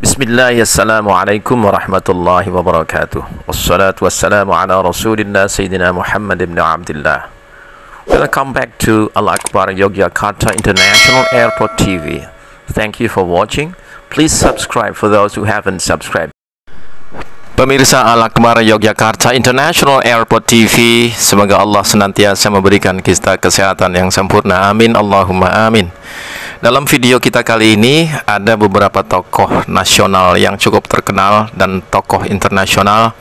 Bismillah, assalamualaikum warahmatullahi wabarakatuh. Wassalatu wassalamu ala rasulillah Sayyidina Muhammad ibn Abdullah. Welcome back to Al-Akbar Yogyakarta International Airport TV. Thank you for watching. Please subscribe for those who haven't subscribed. Pemirsa Al-Akbar Yogyakarta International Airport TV, semoga Allah senantiasa memberikan kita kesehatan yang sempurna. Amin, Allahumma amin. Dalam video kita kali ini ada beberapa tokoh nasional yang cukup terkenal dan tokoh internasional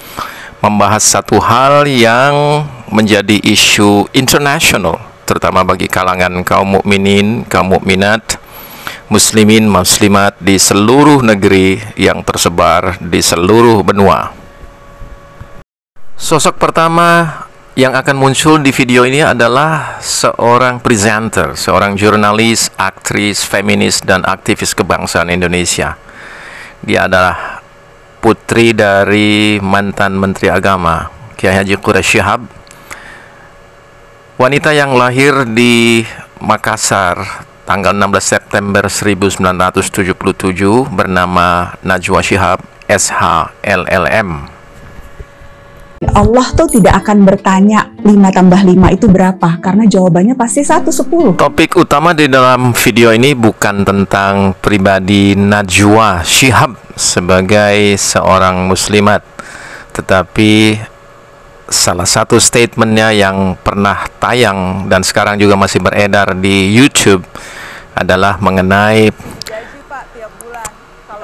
membahas satu hal yang menjadi isu internasional, terutama bagi kalangan kaum mukminin, kaum mukminat, muslimin, muslimat di seluruh negeri yang tersebar di seluruh benua. Sosok pertama yang akan muncul di video ini adalah seorang presenter, seorang jurnalis, aktris, feminis, dan aktivis kebangsaan Indonesia. Dia adalah putri dari mantan Menteri Agama, Kiai Haji Quraish Shihab. Wanita yang lahir di Makassar tanggal 16 September 1977 bernama Najwa Shihab, SH, LLM. Allah tuh tidak akan bertanya 5 tambah 5 itu berapa, karena jawabannya pasti 1/10. Topik utama di dalam video ini bukan tentang pribadi Najwa Shihab sebagai seorang muslimat, tetapi salah satu statementnya yang pernah tayang dan sekarang juga masih beredar di YouTube adalah mengenai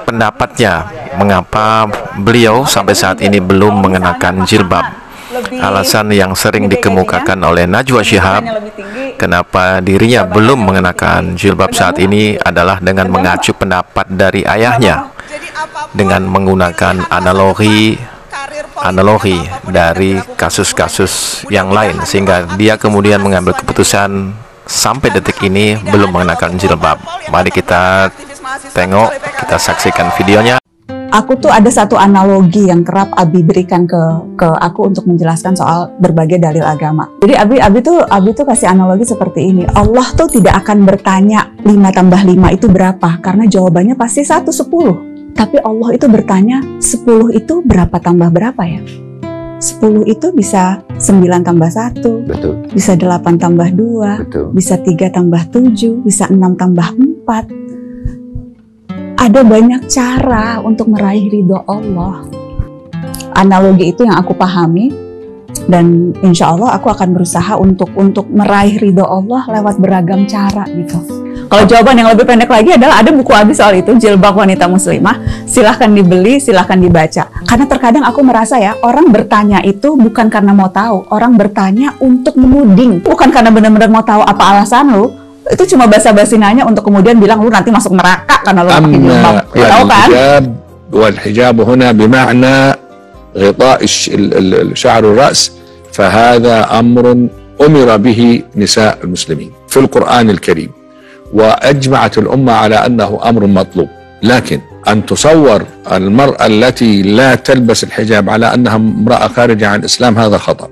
pendapatnya mengapa beliau sampai saat ini belum mengenakan jilbab. Alasan yang sering dikemukakan oleh Najwa Shihab kenapa dirinya belum mengenakan jilbab saat ini adalah dengan mengacu pendapat dari ayahnya, dengan menggunakan analogi dari kasus-kasus yang lain, sehingga dia kemudian mengambil keputusan sampai detik ini belum mengenakan jilbab. Mari kita tengok, kita saksikan videonya. Aku tuh ada satu analogi yang kerap Abi berikan ke aku untuk menjelaskan soal berbagai dalil agama. Jadi Abi tuh kasih analogi seperti ini. Allah tuh tidak akan bertanya 5 tambah 5 itu berapa, karena jawabannya pasti 1/10. Tapi Allah itu bertanya 10 itu berapa tambah berapa ya? 10 itu bisa 9 tambah 1, betul. Bisa 8 tambah 2, betul. Bisa 3 tambah 7, bisa 6 tambah 4. Ada banyak cara untuk meraih ridho Allah. Analogi itu yang aku pahami, dan insya Allah aku akan berusaha untuk meraih ridho Allah lewat beragam cara gitu. Kalau jawaban yang lebih pendek lagi adalah ada buku Abi soal itu, Jilbab Wanita Muslimah. Silahkan dibeli, silahkan dibaca. Karena terkadang aku merasa ya, orang bertanya itu bukan karena mau tahu. Orang bertanya untuk menuding. Bukan karena benar-benar mau tahu apa alasan lu. Itu cuma basa-basi nanya untuk kemudian bilang lu nanti masuk neraka karena lu pakai jilbab. Tahu kan? والحجاب هنا بمعنى غطاء شعر الرأس فهذا أمر أمر به نساء المسلمين في القرآن الكريم وأجمعت الأمة على أنه أمر مطلوب لكن أن تصور المرأة التي لا تلبس الحجاب على أنها امرأة خارجة عن الإسلام هذا خطأ.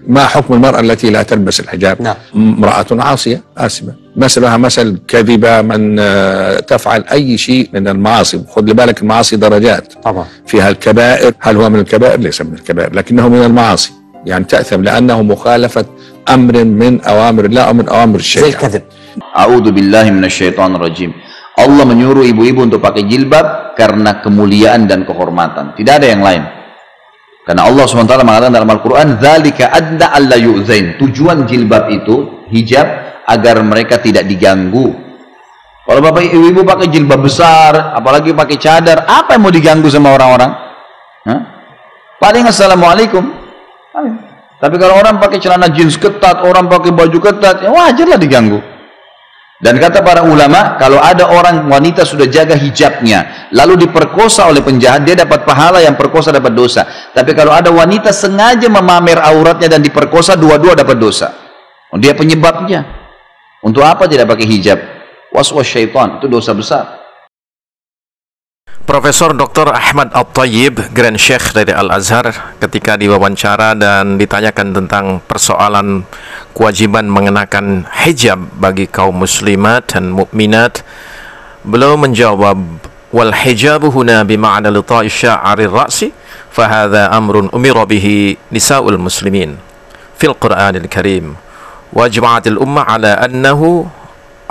ما حكم المرأة التي لا تلبس الحجاب؟ امرأة عاصية آسمة مثلها مثل كذبة من تفعل أي شيء من المعاصي. خذ بالك المعاصي درجات طبعا فيها الكبائر. هل هو من الكبائر؟ ليس من الكبائر لكنه من المعاصي، يعني تأثم لأنه مخالفة أمر من أوامر الله أو من أوامر الشريعة. زي الكذب. A'udzu billahi minasyaitonir rajim. Allah menyuruh ibu-ibu untuk pakai jilbab karena kemuliaan dan kehormatan. Tidak ada yang lain. Karena Allah SWT mengatakan dalam Al-Quran, "Dzalika adna alla yu'zain." Tujuan jilbab itu, hijab, agar mereka tidak diganggu. Kalau bapak ibu pakai jilbab besar, apalagi pakai cadar, apa yang mau diganggu sama orang-orang? Paling assalamualaikum. Tapi kalau orang pakai celana jeans ketat, orang pakai baju ketat, ya wajarlah diganggu. Dan kata para ulama, kalau ada orang wanita sudah jaga hijabnya, lalu diperkosa oleh penjahat, dia dapat pahala, yang perkosa dapat dosa. Tapi kalau ada wanita sengaja memamer auratnya dan diperkosa, dua-dua dapat dosa. Dia penyebabnya. Untuk apa tidak pakai hijab? Was-was syaitan, itu dosa besar. Profesor Dr. Ahmad At-Thayyib, Grand Sheikh dari Al-Azhar, ketika diwawancara dan ditanyakan tentang persoalan kewajiban mengenakan hijab bagi kaum muslimat dan mukminat, beliau menjawab wal hijabu huna bima'na lita'i sya'ari ra'si fahadha amrun umira bihi nisa'ul muslimin fil Qur'anil Karim wa jama'atil ummah ala annahu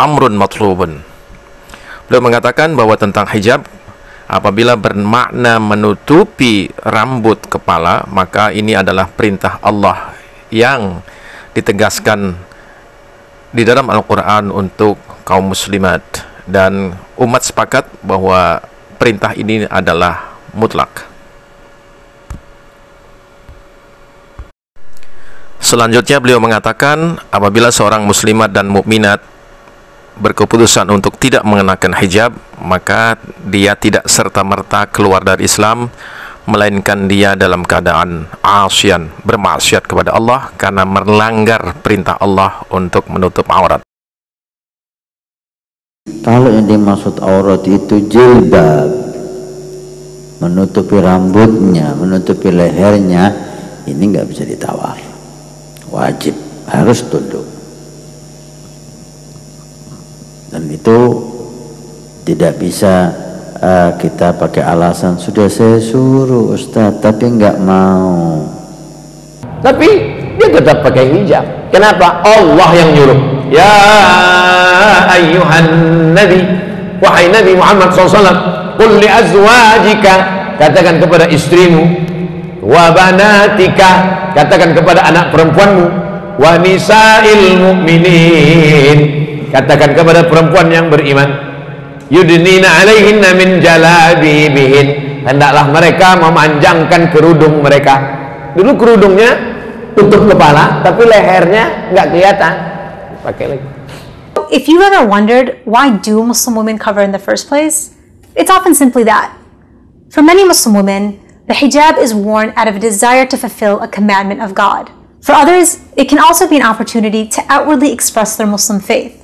amrun matlubun. Beliau mengatakan bahwa tentang hijab, apabila bermakna menutupi rambut kepala, maka ini adalah perintah Allah yang ditegaskan di dalam Al-Quran untuk kaum muslimat, dan umat sepakat bahwa perintah ini adalah mutlak. Selanjutnya beliau mengatakan, apabila seorang muslimat dan mukminat berkeputusan untuk tidak mengenakan hijab, maka dia tidak serta-merta keluar dari Islam, melainkan dia dalam keadaan asyan, bermaksiat kepada Allah karena melanggar perintah Allah untuk menutup aurat. Kalau yang dimaksud aurat itu jilbab, menutupi rambutnya, menutupi lehernya, ini nggak bisa ditawar, wajib, harus tunduk. Dan itu tidak bisa kita pakai alasan, sudah saya suruh Ustaz tapi nggak mau. Tapi dia tetap pakai hijab. Kenapa? Allah yang nyuruh. Ya ayyuhan nabi, wahai Nabi Muhammad SAW, qul li azwajika, katakan kepada istrimu, wa banatika, katakan kepada anak perempuanmu, wa nisa'il mu'minin, katakan kepada perempuan yang beriman, yudnina alaihinna min jalabibihin, hendaklah mereka memanjangkan kerudung mereka. Dulu kerudungnya tutup kepala, tapi lehernya nggak kelihatan, pakai lagi. If you ever wondered why do Muslim women cover in the first place, it's often simply that. For many Muslim women, the hijab is worn out of a desire to fulfill a commandment of God. For others, it can also be an opportunity to outwardly express their Muslim faith.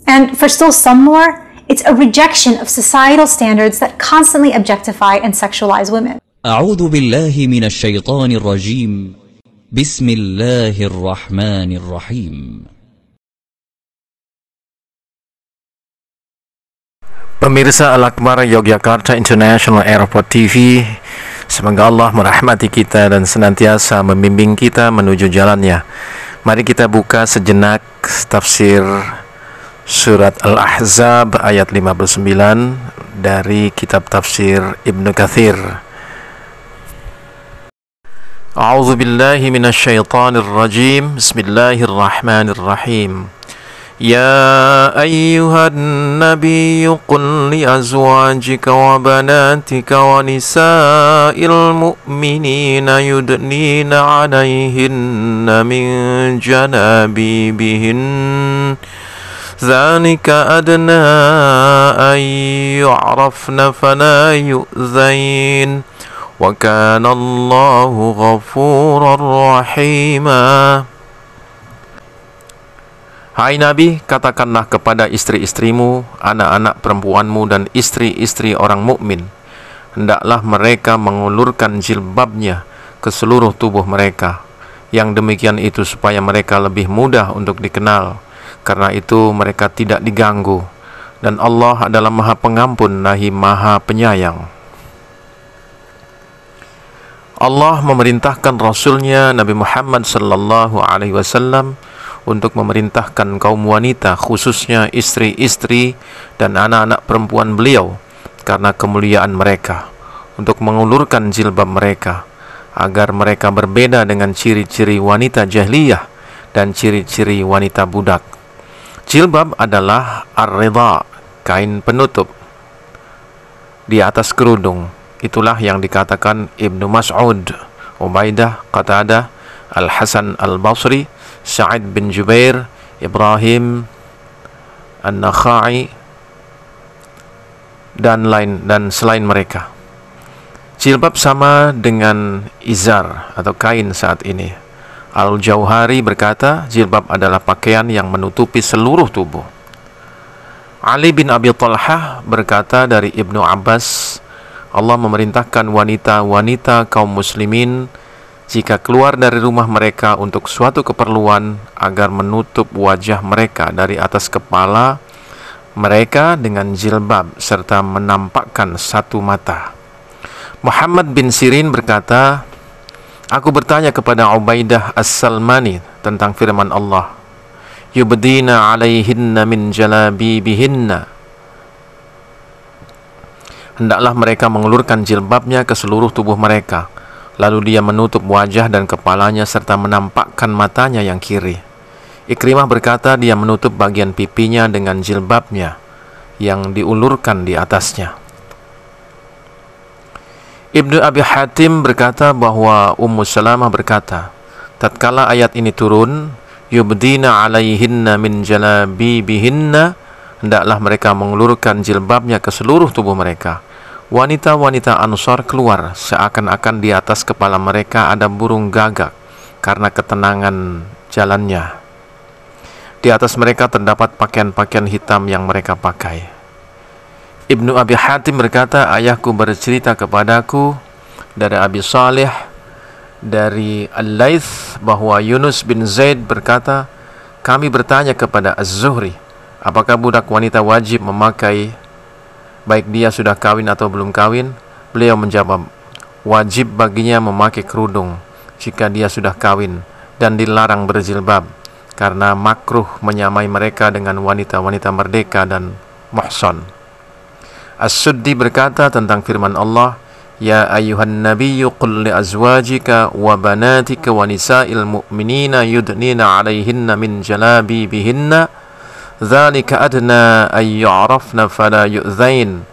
And for still some more, it's a rejection of societal standards that constantly objectify and sexualize women. أعوذ بالله من الشيطان الرجيم بسم الله الرحمن الرحيم. Pemirsa Al-Akbar Yogyakarta International Airport TV, semoga Allah merahmati kita dan senantiasa membimbing kita menuju jalannya. Mari kita buka sejenak tafsir Surat Al-Ahzab ayat 59 dari kitab tafsir Ibnu Katsir. A'udzu billahi minasyaitonir rajim. Bismillahirrahmanirrahim. Ya ayyuhan nabiyyu qul li azwajika wa banatika wa nisa'il mu'minina yudnina 'alayhinna min jalabibihin ذلك أدنى أن يعرفن فلا يؤذين وكان الله غفورا رحيما. Hai Nabi, katakanlah kepada istri-istrimu, anak-anak perempuanmu dan istri-istri orang mukmin, hendaklah mereka mengulurkan jilbabnya ke seluruh tubuh mereka. Yang demikian itu supaya mereka lebih mudah untuk dikenal. Karena itu mereka tidak diganggu, dan Allah adalah Maha Pengampun lagi Maha Penyayang. Allah memerintahkan Rasulnya Nabi Muhammad sallallahu alaihi wasallam untuk memerintahkan kaum wanita, khususnya istri-istri dan anak-anak perempuan beliau, karena kemuliaan mereka, untuk mengulurkan jilbab mereka, agar mereka berbeda dengan ciri-ciri wanita jahiliyah dan ciri-ciri wanita budak. Jilbab adalah ar-ridha, kain penutup di atas kerudung. Itulah yang dikatakan Ibnu Mas'ud, Ubaidah, Qatadah, Al-Hasan Al-Basri, Sa'id bin Jubair, Ibrahim An-Nakhai dan selain mereka. Jilbab sama dengan izar atau kain saat ini. Al-Jauhari berkata, jilbab adalah pakaian yang menutupi seluruh tubuh. Ali bin Abi Talhah berkata dari Ibnu Abbas, Allah memerintahkan wanita-wanita kaum muslimin jika keluar dari rumah mereka untuk suatu keperluan agar menutup wajah mereka dari atas kepala mereka dengan jilbab serta menampakkan satu mata. Muhammad bin Sirin berkata, aku bertanya kepada Ubaidah As-Salmani tentang firman Allah, yubdina alaihinna min jalabibihinna, hendaklah mereka mengulurkan jilbabnya ke seluruh tubuh mereka, lalu dia menutup wajah dan kepalanya serta menampakkan matanya yang kiri. Ikrimah berkata, dia menutup bagian pipinya dengan jilbabnya yang diulurkan di atasnya. Ibnu Abi Hatim berkata bahwa Ummu Salamah berkata, tatkala ayat ini turun, yubdina alaihinna min jalabibihinna, hendaklah mereka mengulurkan jilbabnya ke seluruh tubuh mereka. Wanita-wanita Ansar keluar seakan-akan di atas kepala mereka ada burung gagak karena ketenangan jalannya. Di atas mereka terdapat pakaian-pakaian hitam yang mereka pakai. Ibnu Abi Hatim berkata, ayahku bercerita kepadaku dari Abi Salih dari Al-Laits bahwa Yunus bin Zaid berkata, kami bertanya kepada Az-Zuhri, apakah budak wanita wajib memakai baik dia sudah kawin atau belum kawin? Beliau menjawab, wajib baginya memakai kerudung jika dia sudah kawin dan dilarang berjilbab, karena makruh menyamai mereka dengan wanita-wanita merdeka dan muhsan. As-Suddi berkata tentang firman Allah, ya ayyuhan nabiyyu qul li azwajika wa banatika wa nisa'il mu'minina yudnina 'alaihinna min jalabibihinna dzalika adna ay yu'rafna fala yu'dzain.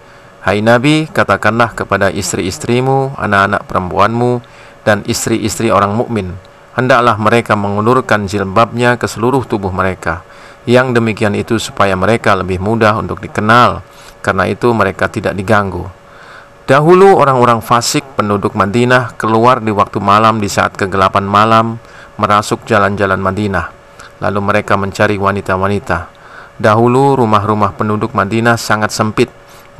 Hai Nabi, katakanlah kepada istri-istrimu, anak-anak perempuanmu dan istri-istri orang mukmin, hendaklah mereka mengulurkan jilbabnya ke seluruh tubuh mereka. Yang demikian itu supaya mereka lebih mudah untuk dikenal, karena itu mereka tidak diganggu. Dahulu orang-orang fasik penduduk Madinah keluar di waktu malam di saat kegelapan malam, merasuk jalan-jalan Madinah. Lalu mereka mencari wanita-wanita. Dahulu rumah-rumah penduduk Madinah sangat sempit.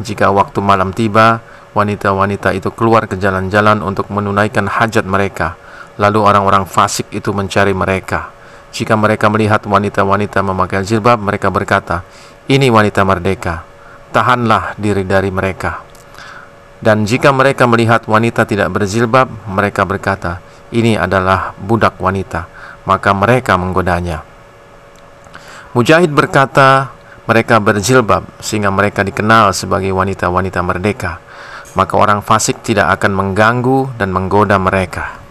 Jika waktu malam tiba, wanita-wanita itu keluar ke jalan-jalan untuk menunaikan hajat mereka. Lalu orang-orang fasik itu mencari mereka. Jika mereka melihat wanita-wanita memakai jilbab, mereka berkata, ini wanita merdeka, tahanlah diri dari mereka. Dan jika mereka melihat wanita tidak berjilbab, mereka berkata, ini adalah budak wanita, maka mereka menggodanya. Mujahid berkata, mereka berjilbab sehingga mereka dikenal sebagai wanita-wanita merdeka, maka orang fasik tidak akan mengganggu dan menggoda mereka.